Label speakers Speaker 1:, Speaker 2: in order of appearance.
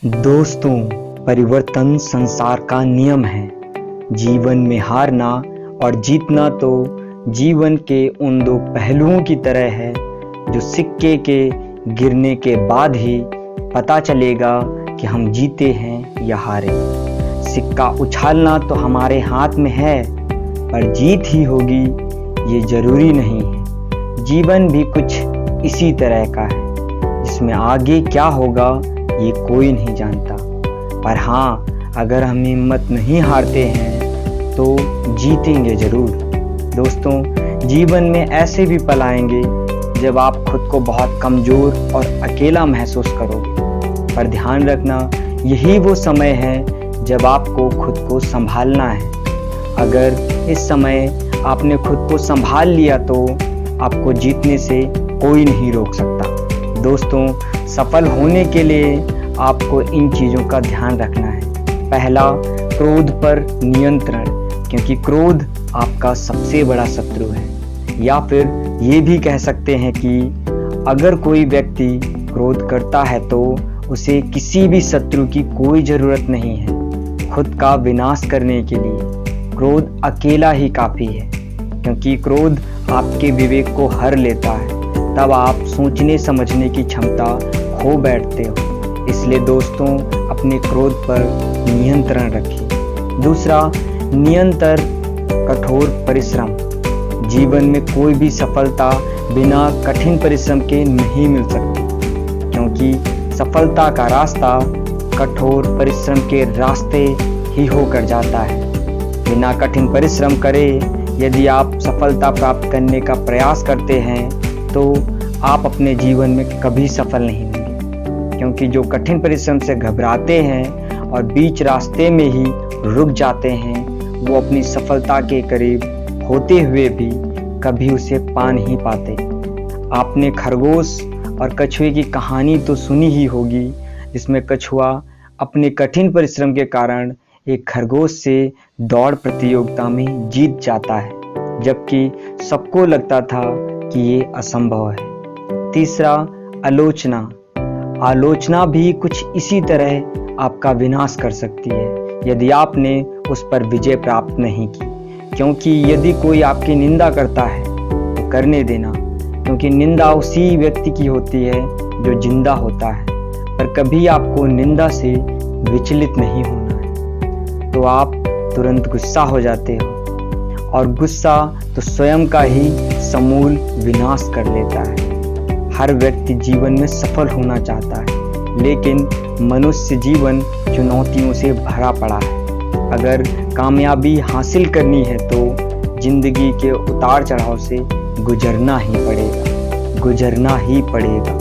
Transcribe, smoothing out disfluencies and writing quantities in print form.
Speaker 1: दोस्तों, परिवर्तन संसार का नियम है। जीवन में हारना और जीतना तो जीवन के उन दो पहलुओं की तरह है जो सिक्के के गिरने के बाद ही पता चलेगा कि हम जीते हैं या हारे। सिक्का उछालना तो हमारे हाथ में है, पर जीत ही होगी ये जरूरी नहीं है। जीवन भी कुछ इसी तरह का है, जिसमें आगे क्या होगा ये कोई नहीं जानता। पर हाँ, अगर हम हिम्मत नहीं हारते हैं तो जीतेंगे जरूर। दोस्तों, जीवन में ऐसे भी पल आएंगे जब आप खुद को बहुत कमजोर और अकेला महसूस करोगे, पर ध्यान रखना यही वो समय है जब आपको खुद को संभालना है। अगर इस समय आपने खुद को संभाल लिया तो आपको जीतने से कोई नहीं रोक सकता। दोस्तों, सफल होने के लिए आपको इन चीज़ों का ध्यान रखना है। पहला, क्रोध पर नियंत्रण, क्योंकि क्रोध आपका सबसे बड़ा शत्रु है। या फिर ये भी कह सकते हैं कि अगर कोई व्यक्ति क्रोध करता है तो उसे किसी भी शत्रु की कोई ज़रूरत नहीं है। खुद का विनाश करने के लिए क्रोध अकेला ही काफ़ी है, क्योंकि क्रोध आपके विवेक को हर लेता है। तब आप सोचने समझने की क्षमता खो बैठते हो। इसलिए दोस्तों, अपने क्रोध पर नियंत्रण रखिए। दूसरा, निरंतर कठोर परिश्रम। जीवन में कोई भी सफलता बिना कठिन परिश्रम के नहीं मिल सकती, क्योंकि सफलता का रास्ता कठोर परिश्रम के रास्ते ही होकर जाता है। बिना कठिन परिश्रम करे यदि आप सफलता प्राप्त करने का प्रयास करते हैं तो आप अपने जीवन में कभी सफल नहीं होंगे, क्योंकि जो कठिन परिश्रम से घबराते हैं और बीच रास्ते में ही रुक जाते हैं, वो अपनी सफलता के करीब होते हुए भी कभी उसे पा नहीं पाते। आपने खरगोश और कछुए की कहानी तो सुनी ही होगी, जिसमें कछुआ अपने कठिन परिश्रम के कारण एक खरगोश से दौड़ प्रतियोगिता में जीत जाता है, जबकि सबको लगता था कि ये असंभव है। तीसरा, आलोचना। आलोचना भी कुछ इसी तरह आपका विनाश कर सकती है यदि आपने उस पर विजय प्राप्त नहीं की। क्योंकि यदि कोई आपकी निंदा करता है तो करने देना, क्योंकि निंदा उसी व्यक्ति की होती है जो जिंदा होता है। पर कभी आपको निंदा से विचलित नहीं होना है, तो आप तुरंत गुस्सा हो जाते हो, और गुस्सा तो स्वयं का ही समूल विनाश कर लेता है। हर व्यक्ति जीवन में सफल होना चाहता है, लेकिन मनुष्य जीवन चुनौतियों से भरा पड़ा है। अगर कामयाबी हासिल करनी है तो जिंदगी के उतार चढ़ाव से गुजरना ही पड़ेगा।